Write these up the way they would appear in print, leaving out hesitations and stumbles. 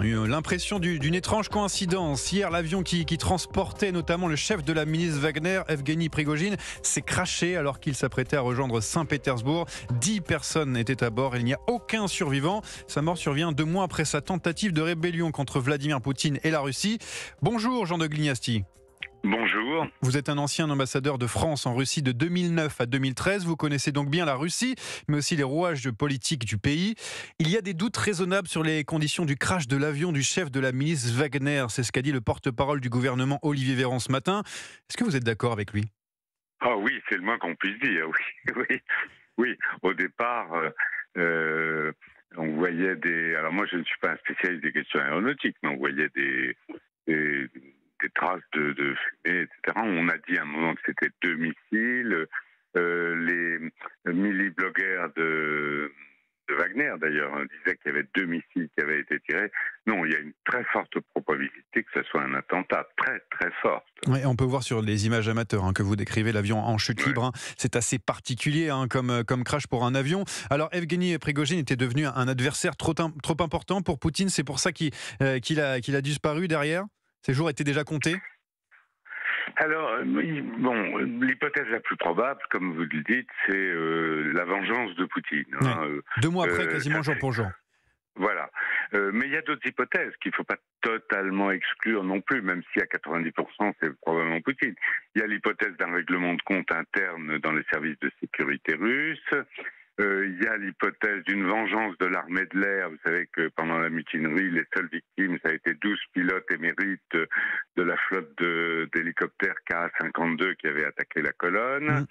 eu l'impression d'une étrange coïncidence. Hier, l'avion qui transportait notamment le chef de la milice Wagner, Evgeny Prigojine, s'est crashé alors qu'il s'apprêtait à rejoindre Saint-Pétersbourg. 10 personnes étaient à bord et il n'y a aucun survivant. Sa mort survient 2 mois après sa tentative de rébellion contre Vladimir Poutine et la Russie. Bonjour Jean de Glignasti. Bonjour. Vous êtes un ancien ambassadeur de France en Russie de 2009 à 2013. Vous connaissez donc bien la Russie, mais aussi les rouages politiques du pays. Il y a des doutes raisonnables sur les conditions du crash de l'avion du chef de la milice Wagner. C'est ce qu'a dit le porte-parole du gouvernement Olivier Véran ce matin. Est-ce que vous êtes d'accord avec lui ? Ah oui, c'est le moins qu'on puisse dire. Oui. Au départ, on voyait des... Alors moi, je ne suis pas un spécialiste des questions aéronautiques, mais on voyait des traces de fumée, etc. On a dit à un moment que c'était 2 missiles. Les milli-blogueurs de Wagner, d'ailleurs, disaient qu'il y avait 2 missiles qui avaient été tirés. Non, il y a une très forte probabilité que ce soit un attentat, très très forte. Ouais, on peut voir sur les images amateurs que vous décrivez l'avion en chute libre. C'est assez particulier comme crash pour un avion. Alors Evgeny Prigojine était devenu un adversaire trop important pour Poutine. C'est pour ça qu'il a disparu derrière. Ces jours étaient déjà comptés. Alors, bon, l'hypothèse la plus probable, comme vous le dites, c'est la vengeance de Poutine. Ouais. 2 mois après, quasiment jour pour jour. Voilà. Mais il y a d'autres hypothèses qu'il ne faut pas totalement exclure non plus, même si à 90% c'est probablement Poutine. Il y a l'hypothèse d'un règlement de compte interne dans les services de sécurité russes. Il y a l'hypothèse d'une vengeance de l'armée de l'air. Vous savez que pendant la mutinerie, les seules victimes, ça a été 12 pilotes émérites de la flotte d'hélicoptères Ka-52 qui avaient attaqué la colonne.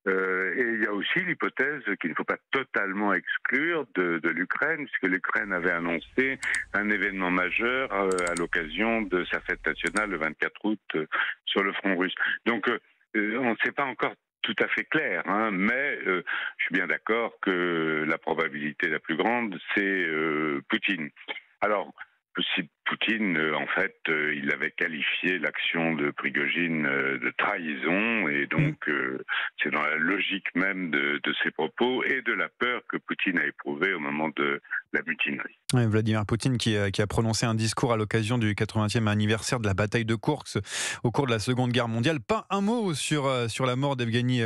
Et il y a aussi l'hypothèse qu'il ne faut pas totalement exclure de l'Ukraine, puisque l'Ukraine avait annoncé un événement majeur à l'occasion de sa fête nationale le 24 août sur le front russe. Donc on ne sait pas encore tout à fait clair, mais je suis bien d'accord que la probabilité la plus grande, c'est Poutine. Alors, si Poutine, en fait, il avait qualifié l'action de Prigojine de trahison, et donc c'est dans la logique même de ses propos et de la peur que Poutine a éprouvée au moment de la mutinerie. Ouais, Vladimir Poutine qui a prononcé un discours à l'occasion du 80e anniversaire de la bataille de Koursk au cours de la Seconde Guerre mondiale. Pas un mot sur la mort d'Evgeny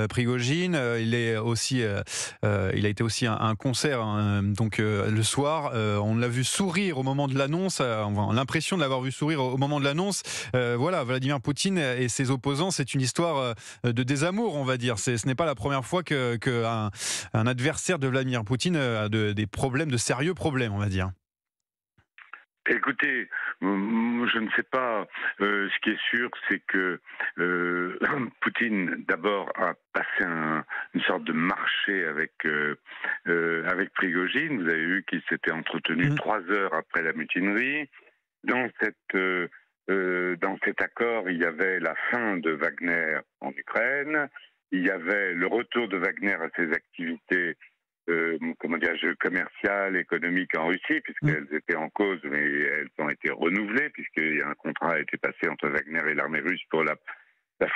Prigojine. Il a été aussi un concert donc le soir. On l'a vu sourire au moment de l'annonce. On a l'impression de l'avoir vu sourire au moment de l'annonce. Voilà, Vladimir Poutine et ses opposants, c'est une histoire de désamour, on va dire. Ce n'est pas la première fois qu'un adversaire de Vladimir Poutine a des problèmes, de sérieux problèmes, on va dire. Écoutez, je ne sais pas. Ce qui est sûr, c'est que Poutine, d'abord, a passé une sorte de marché avec Prigojine. Vous avez vu qu'il s'était entretenu 3 heures après la mutinerie. Dans cet accord, il y avait la fin de Wagner en Ukraine. Il y avait le retour de Wagner à ses activités commerciales, économiques en Russie, puisqu'elles étaient en cause, mais elles ont été renouvelées, puisqu'un contrat a été passé entre Wagner et l'armée russe pour la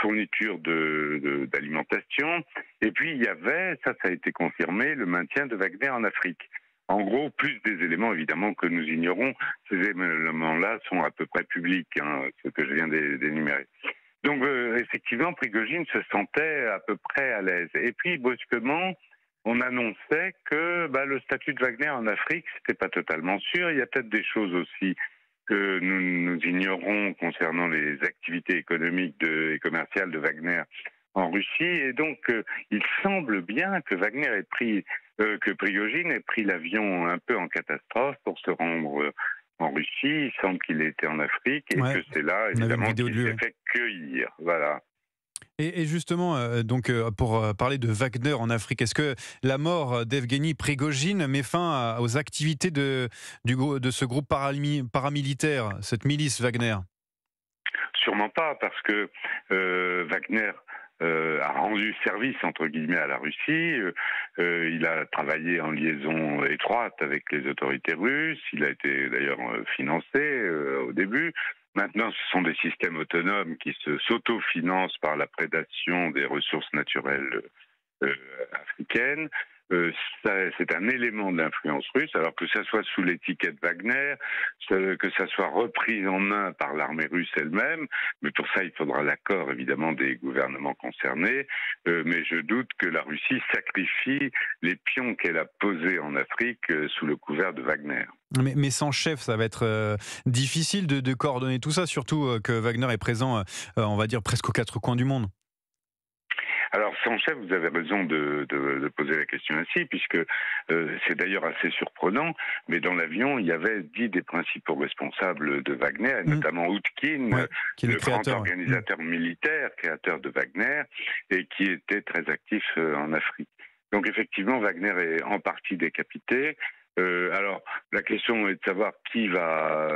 fourniture d'alimentation. Et puis il y avait, ça a été confirmé, le maintien de Wagner en Afrique. En gros, plus des éléments évidemment que nous ignorons. Ces éléments-là sont à peu près publics, ce que je viens d'énumérer. Donc effectivement, Prigojine se sentait à peu près à l'aise. Et puis brusquement, on annonçait que le statut de Wagner en Afrique, c'était pas totalement sûr. Il y a peut-être des choses aussi que nous ignorons concernant les activités économiques et commerciales de Wagner en Russie. Et donc, il semble bien que que Prigojine ait pris l'avion un peu en catastrophe pour se rendre en Russie. Il semble qu'il ait été en Afrique et que c'est là, évidemment, qu'il s'est fait cueillir. Voilà. Et justement, pour parler de Wagner en Afrique, est-ce que la mort d'Evgeny Prigojine met fin aux activités de ce groupe paramilitaire, cette milice Wagner ? Sûrement pas, parce que Wagner a rendu service, entre guillemets, à la Russie. Il a travaillé en liaison étroite avec les autorités russes. Il a été d'ailleurs financé au début. Maintenant, ce sont des systèmes autonomes qui s'autofinancent par la prédation des ressources naturelles africaines. c'est un élément d'influence russe, alors que ça soit sous l'étiquette Wagner, que ça soit repris en main par l'armée russe elle-même, mais pour ça il faudra l'accord évidemment des gouvernements concernés, mais je doute que la Russie sacrifie les pions qu'elle a posés en Afrique sous le couvert de Wagner. Mais sans chef, ça va être difficile de coordonner tout ça, surtout que Wagner est présent, on va dire, presque aux quatre coins du monde. Alors, sans chef, vous avez raison de poser la question ainsi, puisque c'est d'ailleurs assez surprenant, mais dans l'avion, il y avait 10 des principaux responsables de Wagner, et notamment Outkin, qui est le grand créateur, organisateur militaire, créateur de Wagner, et qui était très actif en Afrique. Donc effectivement, Wagner est en partie décapité. Alors, la question est de savoir qui va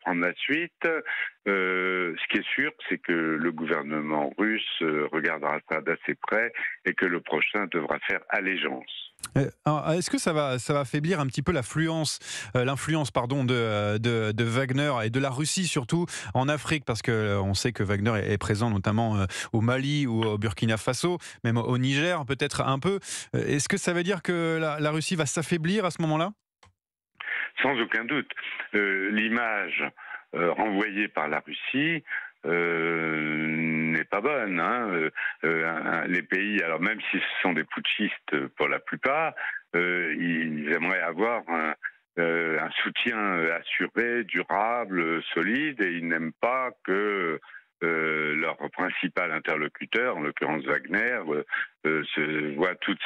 prendre la suite. Ce qui est sûr, c'est que le gouvernement russe regardera ça d'assez près et que le prochain devra faire allégeance. Est-ce que ça va affaiblir un petit peu l'influence de Wagner et de la Russie surtout en Afrique, parce que on sait que Wagner est présent notamment au Mali ou au Burkina Faso, même au Niger peut-être un peu. Est-ce que ça veut dire que la Russie va s'affaiblir à ce moment-là? Sans aucun doute. L'image renvoyée par la Russie n'est pas bonne. Les pays, alors même si ce sont des putschistes pour la plupart, ils aimeraient avoir un soutien assuré, durable, solide, et ils n'aiment pas que leur principal interlocuteur, en l'occurrence Wagner, se voit toute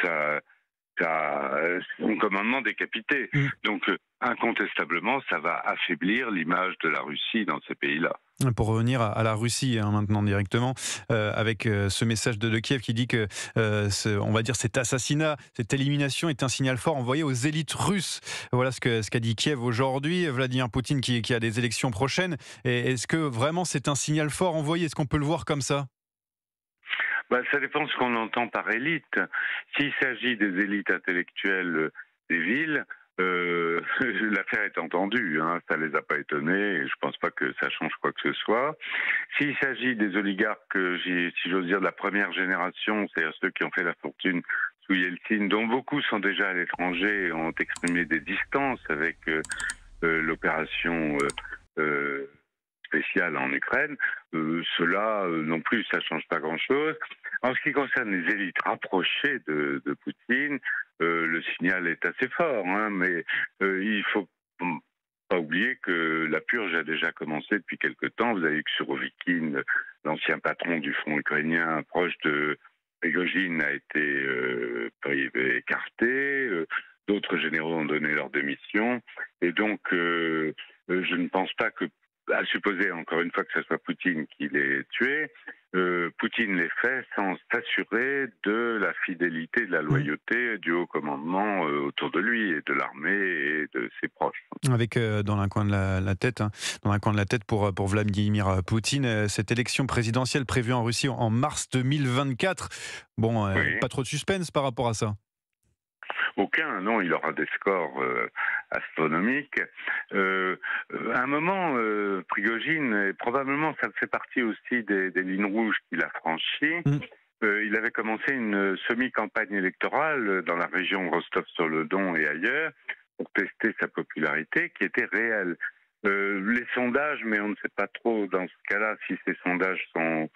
son commandement décapité. Donc, incontestablement, ça va affaiblir l'image de la Russie dans ces pays-là. Pour revenir à la Russie maintenant directement, avec ce message de Kiev qui dit que on va dire cet assassinat, cette élimination est un signal fort envoyé aux élites russes. Voilà ce qu'a dit Kiev aujourd'hui. Vladimir Poutine qui a des élections prochaines. Et est-ce que vraiment c'est un signal fort envoyé? Est-ce qu'on peut le voir comme ça? Ça dépend de ce qu'on entend par élite. S'il s'agit des élites intellectuelles des villes, l'affaire est entendue, ça les a pas étonnés, et je pense pas que ça change quoi que ce soit. S'il s'agit des oligarques, si j'ose dire, de la première génération, c'est-à-dire ceux qui ont fait la fortune sous Yeltsin, dont beaucoup sont déjà à l'étranger et ont exprimé des distances avec l'opération spéciale en Ukraine, cela non plus, ça change pas grand-chose. En ce qui concerne les élites rapprochées de Poutine, le signal est assez fort, mais il faut pas oublier que la purge a déjà commencé depuis quelque temps. Vous avez vu que Surovikin, l'ancien patron du front ukrainien proche de Prigojine, a été écarté. D'autres généraux ont donné leur démission. Et donc, je ne pense pas que, à supposer encore une fois que ce soit Poutine qui l'ait tué, Poutine les fait sans s'assurer de la fidélité, de la loyauté du haut commandement autour de lui et de l'armée et de ses proches. Avec dans un coin de la tête, dans un coin de la tête pour Vladimir Poutine, cette élection présidentielle prévue en Russie en mars 2024. Bon, Oui. pas trop de suspense par rapport à ça. Aucun, non, il aura des scores astronomiques. À un moment, Prigojine, et probablement ça fait partie aussi des lignes rouges qu'il a franchies, il avait commencé une semi-campagne électorale dans la région de Rostov-sur-le-Don et ailleurs pour tester sa popularité qui était réelle. Les sondages, mais on ne sait pas trop dans ce cas-là si ces sondages sont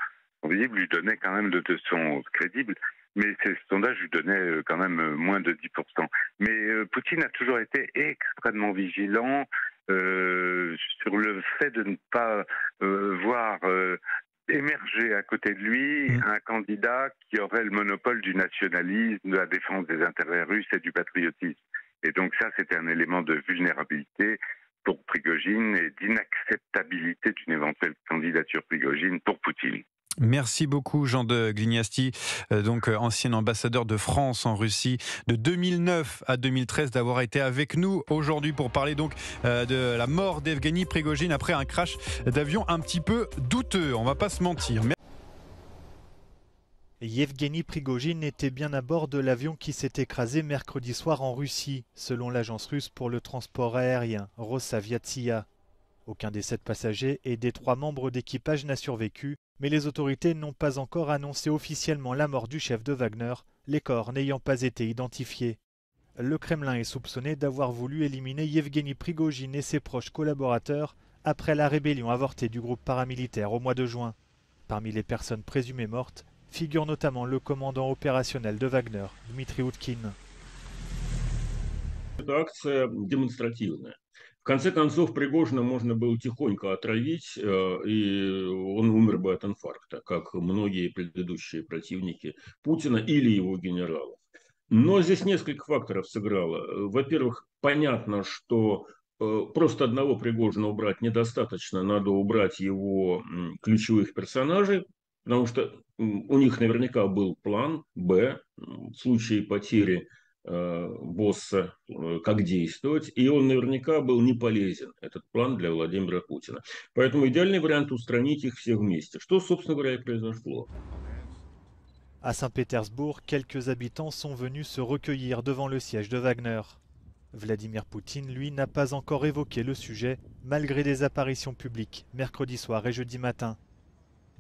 visibles, lui donnaient quand même sont crédibles. Mais ces sondages lui donnaient quand même moins de 10%. Mais Poutine a toujours été extrêmement vigilant sur le fait de ne pas voir émerger à côté de lui un candidat qui aurait le monopole du nationalisme, de la défense des intérêts russes et du patriotisme. Et donc ça, c'était un élément de vulnérabilité pour Prigojine et d'inacceptabilité d'une éventuelle candidature Prigojine pour Poutine. Merci beaucoup Jean de Glignasti, donc ancien ambassadeur de France en Russie de 2009 à 2013, d'avoir été avec nous aujourd'hui pour parler donc de la mort d'Evgeny Prigojine après un crash d'avion un petit peu douteux, on va pas se mentir. Yevgeny Prigojine était bien à bord de l'avion qui s'est écrasé mercredi soir en Russie, selon l'agence russe pour le transport aérien, Rosaviatsia. Aucun des 7 passagers et des 3 membres d'équipage n'a survécu, Mais les autorités n'ont pas encore annoncé officiellement la mort du chef de Wagner, les corps n'ayant pas été identifiés. Le Kremlin est soupçonné d'avoir voulu éliminer Yevgeny Prigojine et ses proches collaborateurs après la rébellion avortée du groupe paramilitaire au mois de juin. Parmi les personnes présumées mortes figure notamment le commandant opérationnel de Wagner, Dmitry Utkin. Это акция демонстративная. В конце концов, Пригожина можно было тихонько отравить, и он умер бы от инфаркта, как многие предыдущие противники Путина или его генералов. Но здесь несколько факторов сыграло. Во-первых, понятно, что просто одного Пригожина убрать недостаточно, надо убрать его ключевых персонажей, потому что у них наверняка был план «Б» в случае потери босса, как действовать, и он наверняка был не полезен, этот план, для Владимира Путина. Поэтому идеальный вариант устранить их всех вместе, что, собственно говоря, и произошло. À Saint-Pétersbourg, quelques habitants sont venus se recueillir devant le siège de Wagner. Vladimir Poutine, lui, n'a pas encore évoqué le sujet, malgré des apparitions publiques, mercredi soir et jeudi matin.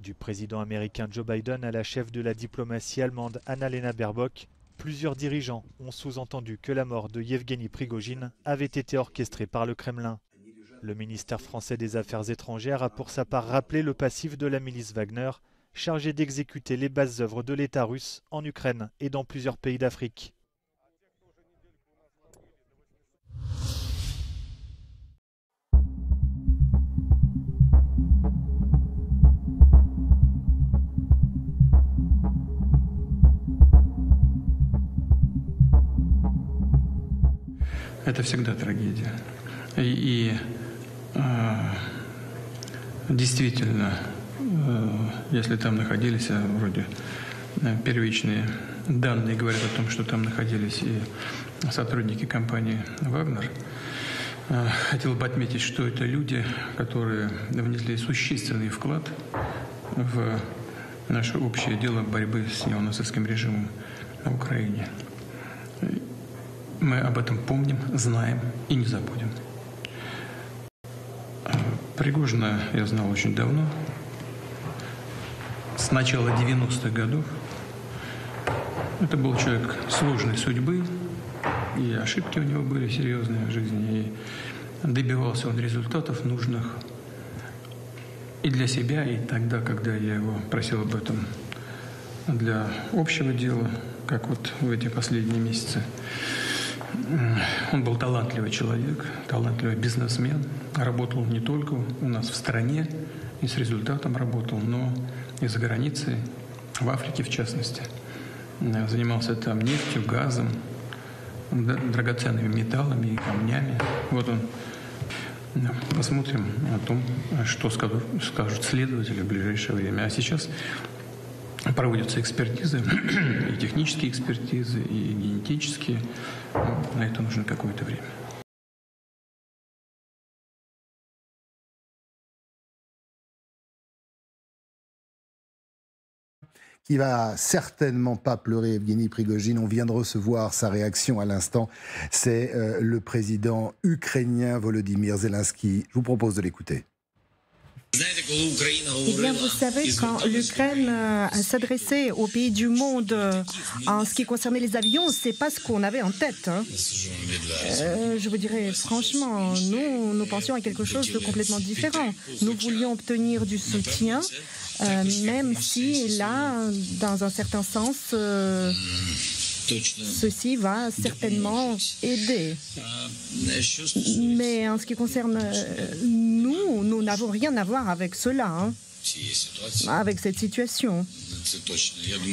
Du président américain Joe Biden à la chef de la diplomatie allemande Annalena Baerbock, plusieurs dirigeants ont sous-entendu que la mort de Yevgeny Prigojine avait été orchestrée par le Kremlin. Le ministère français des Affaires étrangères a pour sa part rappelé le passif de la milice Wagner, chargée d'exécuter les basses œuvres de l'État russe en Ukraine et dans plusieurs pays d'Afrique. Это всегда трагедия. Действительно, если там находились, вроде первичные данные говорят о том, что там находились и сотрудники компании «Вагнер», хотел бы отметить, что это люди, которые внесли существенный вклад в наше общее дело борьбы с неонацистским режимом на Украине. Мы об этом помним, знаем и не забудем. Пригожина я знал очень давно, с начала 90-х годов. Это был человек сложной судьбы, и ошибки у него были серьезные в жизни, и добивался он результатов нужных и для себя, и тогда, когда я его просил об этом для общего дела, как вот в эти последние месяцы. Он был талантливый человек, талантливый бизнесмен, работал не только у нас в стране и с результатом работал, но и за границей, в Африке в частности. Занимался там нефтью, газом, драгоценными металлами и камнями. Вот он. Посмотрим о том, что скажут следователи в ближайшее время. А сейчас проводятся экспертизы, и технические экспертизы, и генетические. На это нужно какое-то время. Qui va certainement pas pleurer Evgeny Prigojine. On vient de recevoir sa réaction à l'instant. C'est le président ukrainien Volodymyr Zelensky. Je vous propose de l'écouter. Eh bien, vous savez, quand l'Ukraine s'adressait aux pays du monde en ce qui concernait les avions, c'est pas ce qu'on avait en tête. Je vous dirais franchement, nous pensions à quelque chose de complètement différent. Nous voulions obtenir du soutien, même si là, dans un certain sens, ceci va certainement aider. Mais en ce qui concerne nous n'avons rien à voir avec cela, hein, avec cette situation.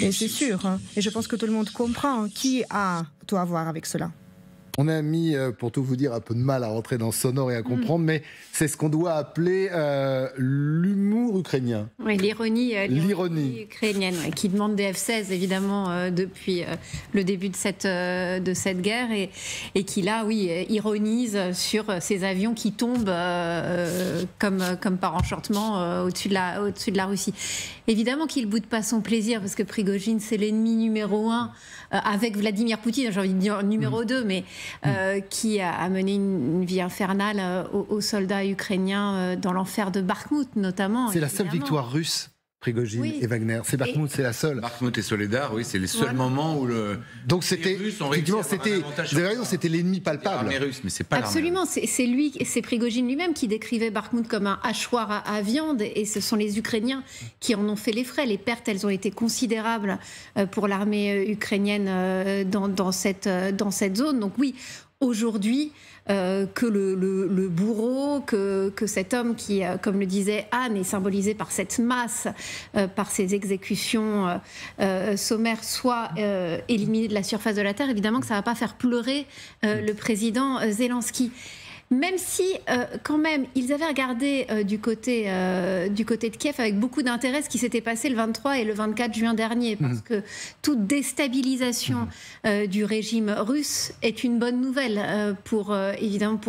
Et c'est sûr, hein, et je pense que tout le monde comprend qui a tout à voir avec cela. On a mis, pour tout vous dire, un peu de mal à rentrer dans ce sonore et à comprendre, mais c'est ce qu'on doit appeler l'humour ukrainien. Oui, l'ironie ukrainienne, ouais, qui demande des F-16, évidemment, depuis le début de cette guerre, et qui, là, oui, ironise sur ces avions qui tombent comme par enchantement au-dessus de la Russie. Évidemment qu'il ne boude pas son plaisir, parce que Prigojine, c'est l'ennemi numéro 1, avec Vladimir Poutine, j'ai envie de dire numéro 2, mais qui a mené une vie infernale aux soldats ukrainiens dans l'enfer de Bakhmout, notamment. C'est la seule victoire russe Prigojine et Wagner. C'est Bakhmout, c'est la seule. Bakhmout et Soledar, oui, c'est les seuls moments où donc c'était, effectivement, vous avez raison, c'était l'ennemi palpable. L'armée russe, mais c'est pas absolument, c'est lui, c'est Prigojine lui-même qui décrivait Bakhmout comme un hachoir à viande, et ce sont les Ukrainiens qui en ont fait les frais. Les pertes, elles ont été considérables pour l'armée ukrainienne dans cette zone. Donc oui, aujourd'hui, que le bourreau, que cet homme qui, comme le disait Anne, est symbolisé par cette masse, par ces exécutions sommaires, soit éliminé de la surface de la terre, évidemment que ça ne va pas faire pleurer le président Zelensky. Même si, quand même, ils avaient regardé du côté de Kiev avec beaucoup d'intérêt ce qui s'était passé le 23 et le 24 juin dernier, parce que toute déstabilisation du régime russe est une bonne nouvelle évidemment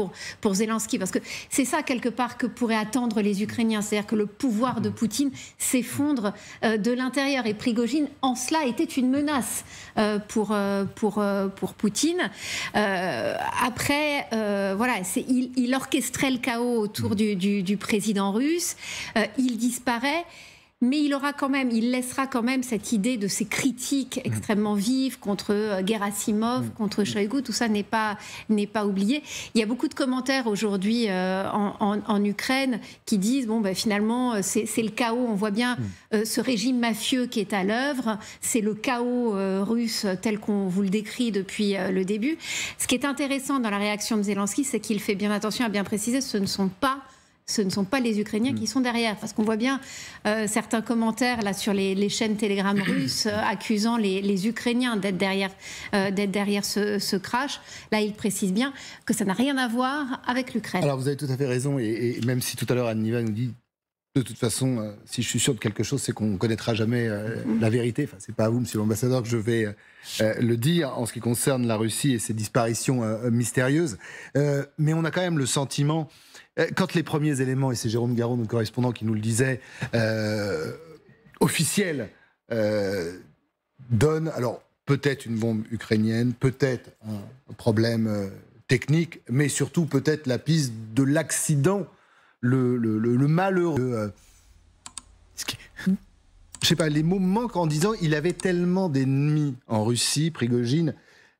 pour Zelensky, parce que c'est ça quelque part que pourraient attendre les Ukrainiens, c'est-à-dire que le pouvoir de Poutine s'effondre de l'intérieur, et Prigojine en cela était une menace pour Poutine. Après, voilà, il orchestrait le chaos autour du président russe. Il disparaît. Mais il laissera quand même cette idée de ces critiques extrêmement vives contre Gerasimov, contre Shoigu. Tout ça n'est pas oublié. Il y a beaucoup de commentaires aujourd'hui en Ukraine qui disent finalement c'est le chaos. On voit bien ce régime mafieux qui est à l'œuvre. C'est le chaos russe tel qu'on vous le décrit depuis le début. Ce qui est intéressant dans la réaction de Zelensky, c'est qu'il fait bien attention à bien préciser ce ne sont pas les Ukrainiens qui sont derrière. Parce qu'on voit bien certains commentaires là, sur les chaînes Telegram russes accusant les Ukrainiens d'être derrière ce crash. Là, il précise bien que ça n'a rien à voir avec l'Ukraine. Alors, vous avez tout à fait raison. Et même si tout à l'heure, Anne Niva nous dit, de toute façon, si je suis sûr de quelque chose, c'est qu'on ne connaîtra jamais la vérité. Enfin, c'est pas à vous, monsieur l'ambassadeur, que je vais le dire en ce qui concerne la Russie et ses disparitions mystérieuses. Mais on a quand même le sentiment... Quand les premiers éléments, et c'est Jérôme Garraud, notre correspondant, qui nous le disait, officiels, donnent, alors peut-être une bombe ukrainienne, peut-être un problème technique, mais surtout peut-être la piste de l'accident, le malheureux. Je sais pas, les mots manquent en disant il avait tellement d'ennemis en Russie, Prigojine,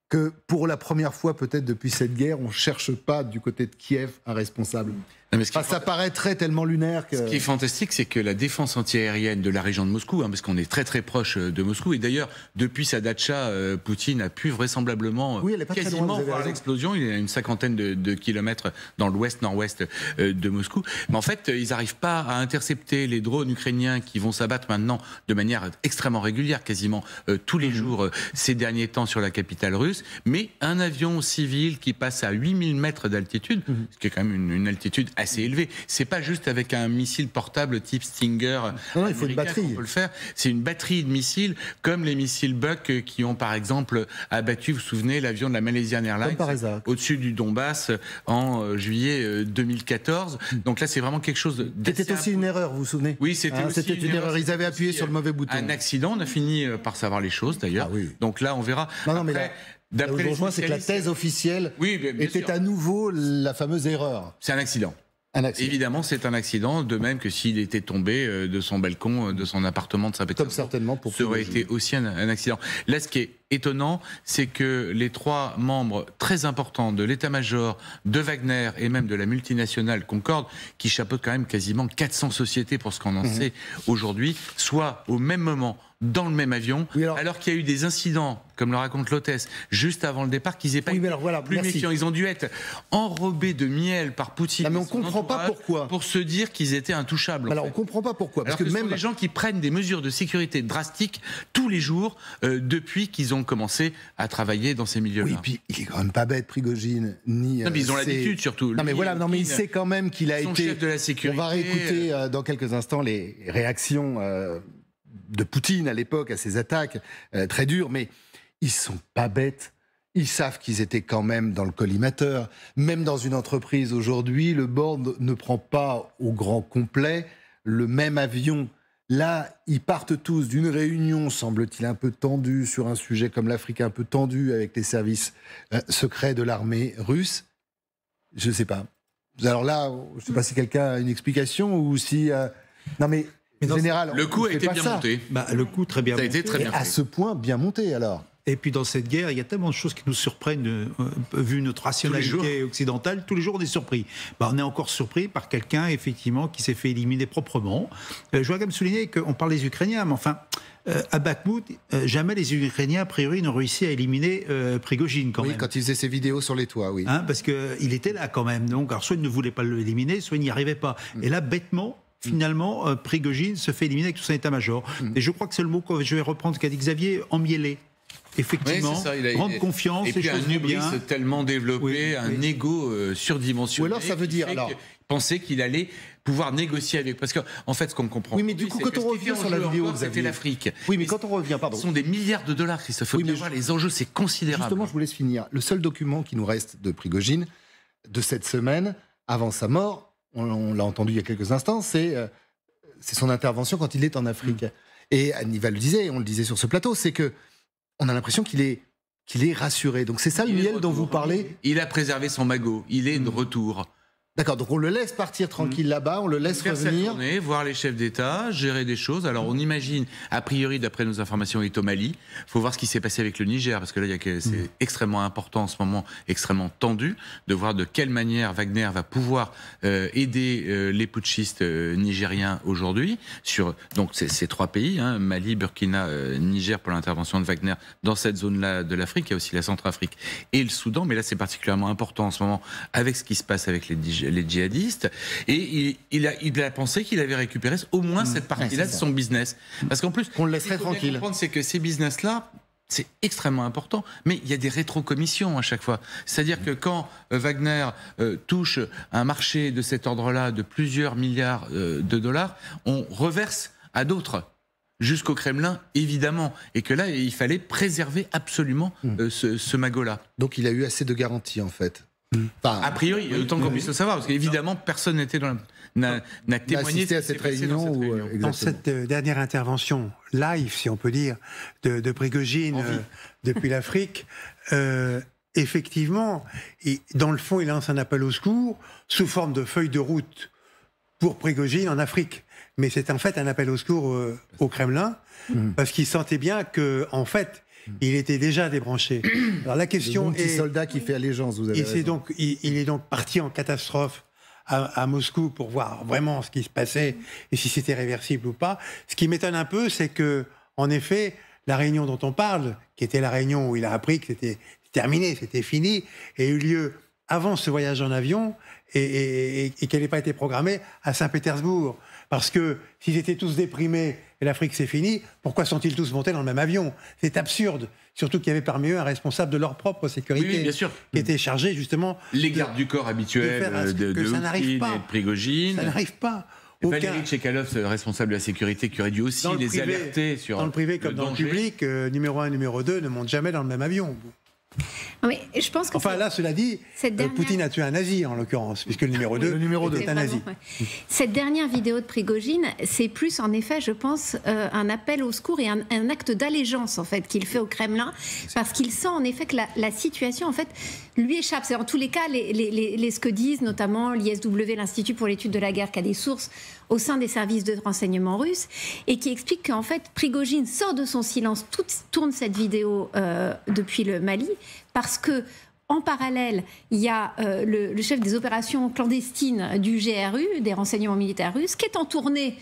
que pour la première fois peut-être depuis cette guerre, on ne cherche pas du côté de Kiev un responsable. Non, mais ça paraîtrait tellement lunaire que... Ce qui est fantastique, c'est que la défense antiaérienne de la région de Moscou, parce qu'on est très très proche de Moscou, et d'ailleurs, depuis sa datcha, Poutine a pu vraisemblablement quasiment voir l'explosion. Il y a une cinquantaine de kilomètres dans l'ouest-nord-ouest de Moscou. Mais en fait, ils n'arrivent pas à intercepter les drones ukrainiens qui vont s'abattre maintenant de manière extrêmement régulière, quasiment tous les jours ces derniers temps sur la capitale russe. Mais un avion civil qui passe à 8000 mètres d'altitude, ce qui est quand même une altitude assez élevé. C'est pas juste avec un missile portable type Stinger. Non, il faut une batterie. On peut le faire. C'est une batterie de missiles, comme les missiles Buck qui ont par exemple abattu, vous vous souvenez, l'avion de la Malaysian Airlines au-dessus du Donbass en juillet 2014. Donc là, c'est vraiment quelque chose. C'était aussi une erreur, vous vous souvenez? Oui, c'était une erreur. Ils avaient appuyé sur le mauvais bouton. Un accident. On a fini par savoir les choses d'ailleurs. Ah oui. Donc là, on verra. Non, mais d'après les spécialistes, c'est que la thèse officielle était à nouveau la fameuse erreur. C'est un accident. Évidemment, c'est un accident, de même que s'il était tombé de son balcon, de son appartement de Saint-Pétersbourg. Comme certainement pour ça aurait été aussi un accident. Là, ce qui est étonnant, c'est que les trois membres très importants de l'état-major, de Wagner et même de la multinationale Concorde, qui chapeaute quand même quasiment 400 sociétés pour ce qu'on en sait aujourd'hui, soient au même moment dans le même avion, alors qu'il y a eu des incidents, comme le raconte l'hôtesse, juste avant le départ, qu'ils n'aient pas été plus méfiants. Ils ont dû être enrobés de miel par Poutine. Non, mais on ne comprend pas pourquoi. Pour se dire qu'ils étaient intouchables. Alors on ne comprend pas pourquoi. Parce que même des gens qui prennent des mesures de sécurité drastiques tous les jours depuis qu'ils ont commencé à travailler dans ces milieux-là. Oui, puis il est quand même pas bête, Prigojine, ni. Non, mais ils ont l'habitude surtout. Non, mais voilà, non, mais il sait quand même qu'il a été chef de la sécurité. On va réécouter dans quelques instants les réactions de Poutine à l'époque à ces attaques très dures, mais ils sont pas bêtes. Ils savent qu'ils étaient quand même dans le collimateur. Même dans une entreprise aujourd'hui, le board ne prend pas au grand complet le même avion. Là, ils partent tous d'une réunion, semble-t-il, un peu tendue sur un sujet comme l'Afrique, un peu tendue avec les services secrets de l'armée russe. Je ne sais pas. Alors là, je ne sais pas si quelqu'un a une explication ou si... Non mais... Général, le coup a été bien monté. Le coup très bien monté. Ça a été très bien fait. À ce point bien monté alors. Et puis dans cette guerre, il y a tellement de choses qui nous surprennent, vu notre rationalité occidentale. Tous les jours, on est surpris. On est encore surpris par quelqu'un, effectivement, qui s'est fait éliminer proprement. Je voudrais quand même souligner qu'on parle des Ukrainiens, mais enfin, à Bakhmout, jamais les Ukrainiens, a priori, n'ont réussi à éliminer Prigojine quand même. Oui, quand il faisait ses vidéos sur les toits, oui. Parce qu'il était là quand même. Donc, alors, soit il ne voulait pas l'éliminer, soit il n'y arrivait pas. Et là, bêtement, finalement, Prigojine se fait éliminer avec tout son état-major. Et je crois que c'est le mot que je vais reprendre, ce qu'a dit Xavier, emmiellé. Effectivement, prendre confiance, et puis un hubris tellement développé, un ego surdimensionné. Ou alors ça veut dire penser qu'il allait pouvoir négocier avec, parce qu'en fait ce qu'on comprend. Oui, mais du coup quand on revient sur la vidéo, c'était l'Afrique. Oui, mais quand on revient, pardon. Ce sont des milliards de dollars, Christophe. Oui, mais les enjeux, c'est considérable. Justement, je vous laisse finir. Le seul document qui nous reste de Prigojine de cette semaine, avant sa mort, on l'a entendu il y a quelques instants, c'est son intervention quand il est en Afrique. Et Annival le disait, on le disait sur ce plateau, c'est que on a l'impression qu'il est rassuré. Donc c'est ça le miel dont vous parlez. Il a préservé son magot. Il est de retour. D'accord, donc on le laisse partir tranquille là-bas, on le laisse revenir. Voir les chefs d'État, gérer des choses. Alors on imagine, a priori, d'après nos informations, il est au Mali. Il faut voir ce qui s'est passé avec le Niger, parce que là, c'est extrêmement important en ce moment, extrêmement tendu, de voir de quelle manière Wagner va pouvoir aider les putschistes nigériens aujourd'hui, sur donc ces trois pays, Mali, Burkina, Niger, pour l'intervention de Wagner dans cette zone-là de l'Afrique. Il y a aussi la Centrafrique et le Soudan, mais là c'est particulièrement important en ce moment avec ce qui se passe avec les djihadistes, et il a pensé qu'il avait récupéré au moins cette partie-là de son business. Parce qu'en plus, qu'on le laisserait tranquille. Comprendre, c'est que ces business-là, c'est extrêmement important, mais il y a des rétrocommissions à chaque fois. C'est-à-dire que quand Wagner touche un marché de cet ordre-là de plusieurs milliards de dollars, on reverse à d'autres. Jusqu'au Kremlin, évidemment. Et que là, il fallait préserver absolument ce magot-là. Donc il a eu assez de garanties, en fait. Enfin, a priori, autant qu'on puisse le savoir, parce qu'évidemment, personne n'a témoigné à cette réunion. Dans cette dernière intervention live, si on peut dire, de Prigojine depuis l'Afrique, effectivement, dans le fond, il lance un appel au secours sous forme de feuille de route pour Prigojine en Afrique. Mais c'est en fait un appel au secours au Kremlin, parce qu'il sentait bien que, en fait, il était déjà débranché. Alors la question est... soldat qui fait allégeance, vous avez raison. Il est donc parti en catastrophe à Moscou pour voir vraiment ce qui se passait et si c'était réversible ou pas. Ce qui m'étonne un peu, c'est que, en effet, la réunion dont on parle, qui était la réunion où il a appris que c'était terminé, c'était fini, a eu lieu avant ce voyage en avion et qu'elle n'ait pas été programmée à Saint-Pétersbourg. Parce que s'ils étaient tous déprimés et l'Afrique c'est fini, pourquoi sont-ils tous montés dans le même avion? C'est absurde. Surtout qu'il y avait parmi eux un responsable de leur propre sécurité, oui, bien sûr, qui était chargé justement... Les gardes du corps habituels de Poutine et de Prigojine. Ça n'arrive pas. Valéry Tchekalov, responsable de la sécurité, qui aurait dû aussi les alerter sur dans le privé comme dans le public, numéro 1 numéro 2 ne montent jamais dans le même avion. Mais je pense que enfin là, cela dit, Poutine a tué un nazi en l'occurrence, puisque le numéro 2 est un nazi. Cette dernière vidéo de Prigojine, c'est plus en effet, je pense, un appel au secours et un acte d'allégeance en fait qu'il fait au Kremlin, parce qu'il sent en effet que la situation en fait lui échappe. C'est en tous les cas ce que disent notamment l'ISW, l'Institut pour l'étude de la guerre, qui a des sources au sein des services de renseignement russes, et qui explique qu'en fait Prigojine sort de son silence, tourne cette vidéo depuis le Mali, parce que en parallèle, il y a le chef des opérations clandestines du GRU, des renseignements militaires russes, qui est en tournée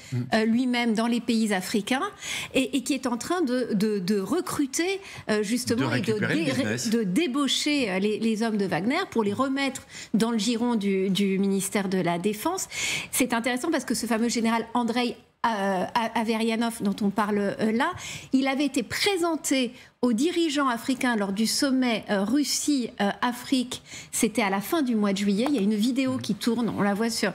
lui-même dans les pays africains et qui est en train de recruter justement et de débaucher les hommes de Wagner pour les remettre dans le giron du ministère de la Défense. C'est intéressant parce que ce fameux général Andrei Averianov dont on parle là, il avait été présenté aux dirigeants africains lors du sommet Russie-Afrique, c'était à la fin du mois de juillet. Il y a une vidéo qui tourne, on la voit sur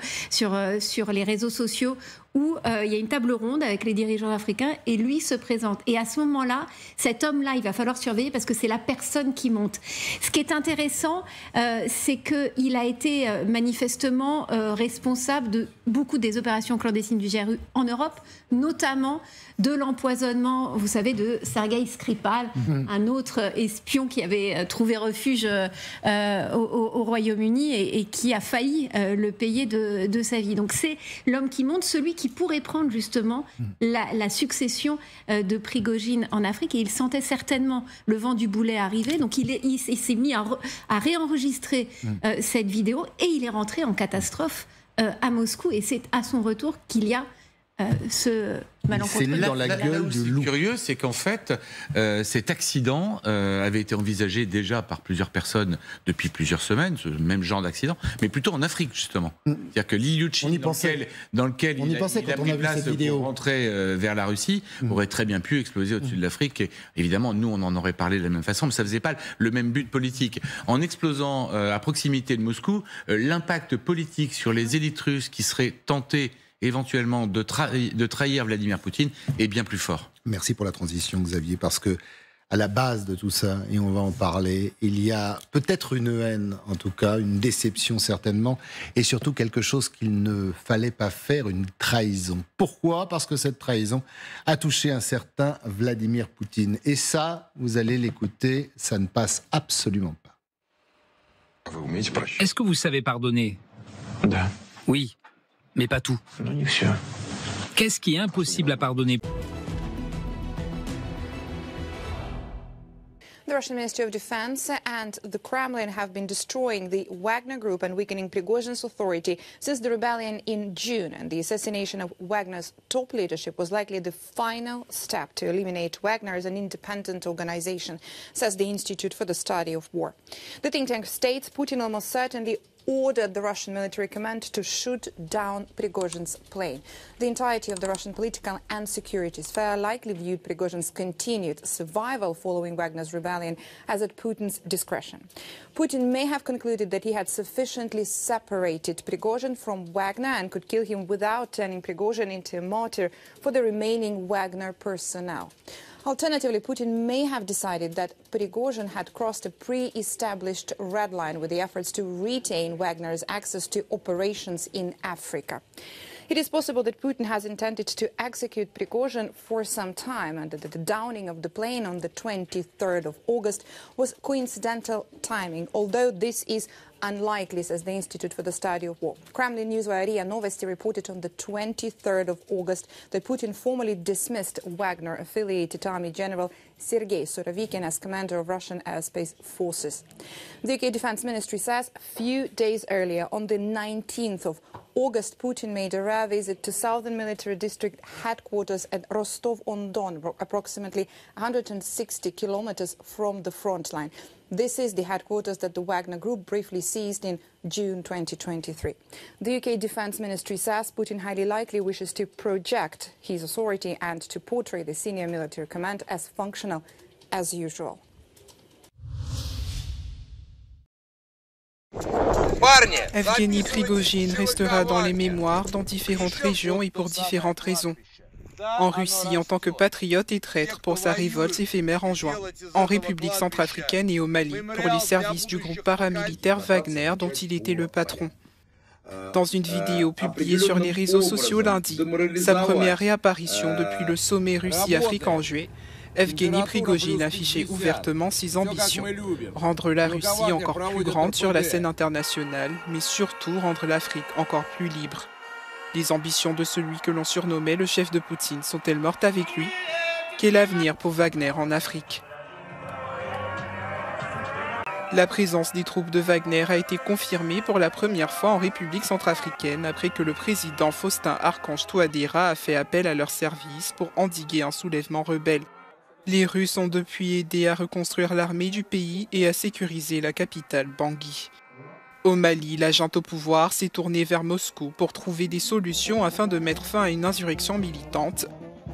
les réseaux sociaux, où il y a une table ronde avec les dirigeants africains et lui se présente. Et à ce moment-là, cet homme-là, il va falloir surveiller parce que c'est la personne qui monte. Ce qui est intéressant, c'est qu'il a été manifestement responsable de beaucoup des opérations clandestines du GRU en Europe, notamment de l'empoisonnement, vous savez, de Sergueï Skripal, un autre espion qui avait trouvé refuge au Royaume-Uni et qui a failli le payer de sa vie. Donc c'est l'homme qui monte, celui qui pourrait prendre justement la succession de Prigojine en Afrique. Et il sentait certainement le vent du boulet arriver. Donc il s'est mis à réenregistrer cette vidéo et il est rentré en catastrophe à Moscou. Et c'est à son retour qu'il y a ce malencontreux. C'est dans la gueule du loup. Ce qui est curieux, c'est qu'en fait, cet accident avait été envisagé déjà par plusieurs personnes depuis plusieurs semaines, ce même genre d'accident, mais plutôt en Afrique, justement. C'est-à-dire que l'Ilyushin, dans lequel il a pris place pour rentrer vers la Russie, aurait très bien pu exploser au-dessus de l'Afrique. Et évidemment, nous, on en aurait parlé de la même façon, mais ça ne faisait pas le même but politique. En explosant à proximité de Moscou, l'impact politique sur les élites russes qui seraient tentées éventuellement de trahir Vladimir Poutine est bien plus fort. Merci pour la transition, Xavier, parce que à la base de tout ça, et on va en parler, il y a peut-être une haine, en tout cas, une déception certainement, et surtout quelque chose qu'il ne fallait pas faire, une trahison. Pourquoi ? Parce que cette trahison a touché un certain Vladimir Poutine. Et ça, vous allez l'écouter, ça ne passe absolument pas. Est-ce que vous savez pardonner ? Oui. Mais pas tout. Qu'est-ce qui est impossible à pardonner ? The Russian Ministry of Defense and the Kremlin have been destroying the Wagner Group and weakening Prigozhin's authority since the rebellion in June, and the assassination of Wagner's top leadership was likely the final step to eliminate Wagner as an independent organization, says the Institute for the Study of War. The think tank states Putin almost certainly ordered the Russian military command to shoot down Prigozhin's plane. The entirety of the Russian political and security sphere likely viewed Prigozhin's continued survival following Wagner's rebellion as at Putin's discretion. Putin may have concluded that he had sufficiently separated Prigozhin from Wagner and could kill him without turning Prigozhin into a martyr for the remaining Wagner personnel. Alternatively, Putin may have decided that Prigozhin had crossed a pre-established red line with the efforts to retain Wagner's access to operations in Africa. It is possible that Putin has intended to execute Prigozhin for some time and that the downing of the plane on the 23rd of August was coincidental timing, although this is unlikely, says the Institute for the Study of War. Kremlin newswire RIA Novosti reported on the 23rd of August that Putin formally dismissed Wagner-affiliated Army General Sergei Surovikin as commander of Russian airspace forces. The UK Defense Ministry says a few days earlier, on the 19th of August, Putin made a rare visit to Southern Military District headquarters at Rostov-on-Don, approximately 160 kilometers from the front line. This is the headquarters that the Wagner Group briefly seized in June 2023. The UK Defense Ministry says Putin highly likely wishes to project his authority and to portray the senior military command as functional as usual. Evgeny Prigojine restera dans les mémoires dans différentes régions et pour différentes raisons. En Russie, en tant que patriote et traître pour sa révolte éphémère en juin. En République centrafricaine et au Mali, pour les services du groupe paramilitaire Wagner dont il était le patron. Dans une vidéo publiée sur les réseaux sociaux lundi, sa première réapparition depuis le sommet Russie-Afrique en juillet, Evgeny Prigojine affichait ouvertement ses ambitions. Rendre la Russie encore plus grande sur la scène internationale, mais surtout rendre l'Afrique encore plus libre. Les ambitions de celui que l'on surnommait le chef de Poutine sont-elles mortes avec lui ? Quel avenir pour Wagner en Afrique ? La présence des troupes de Wagner a été confirmée pour la première fois en République centrafricaine après que le président Faustin Archange Touadéra a fait appel à leur service pour endiguer un soulèvement rebelle. Les Russes ont depuis aidé à reconstruire l'armée du pays et à sécuriser la capitale Bangui. Au Mali, la junte au pouvoir s'est tournée vers Moscou pour trouver des solutions afin de mettre fin à une insurrection militante.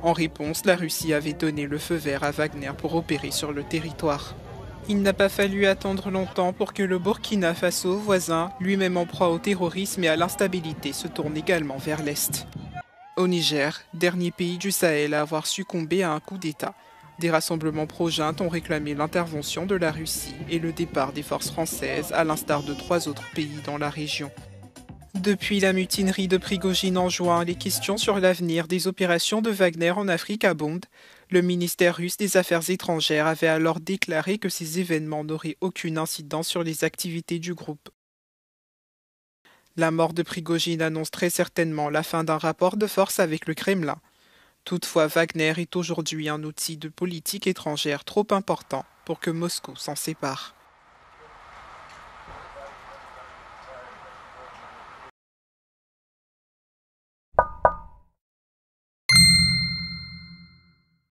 En réponse, la Russie avait donné le feu vert à Wagner pour opérer sur le territoire. Il n'a pas fallu attendre longtemps pour que le Burkina Faso, voisin, lui-même en proie au terrorisme et à l'instabilité, se tourne également vers l'Est. Au Niger, dernier pays du Sahel à avoir succombé à un coup d'État, des rassemblements pro-junte ont réclamé l'intervention de la Russie et le départ des forces françaises, à l'instar de 3 autres pays dans la région. Depuis la mutinerie de Prigojine en juin, les questions sur l'avenir des opérations de Wagner en Afrique abondent. Le ministère russe des Affaires étrangères avait alors déclaré que ces événements n'auraient aucune incidence sur les activités du groupe. La mort de Prigojine annonce très certainement la fin d'un rapport de force avec le Kremlin. Toutefois, Wagner est aujourd'hui un outil de politique étrangère trop important pour que Moscou s'en sépare.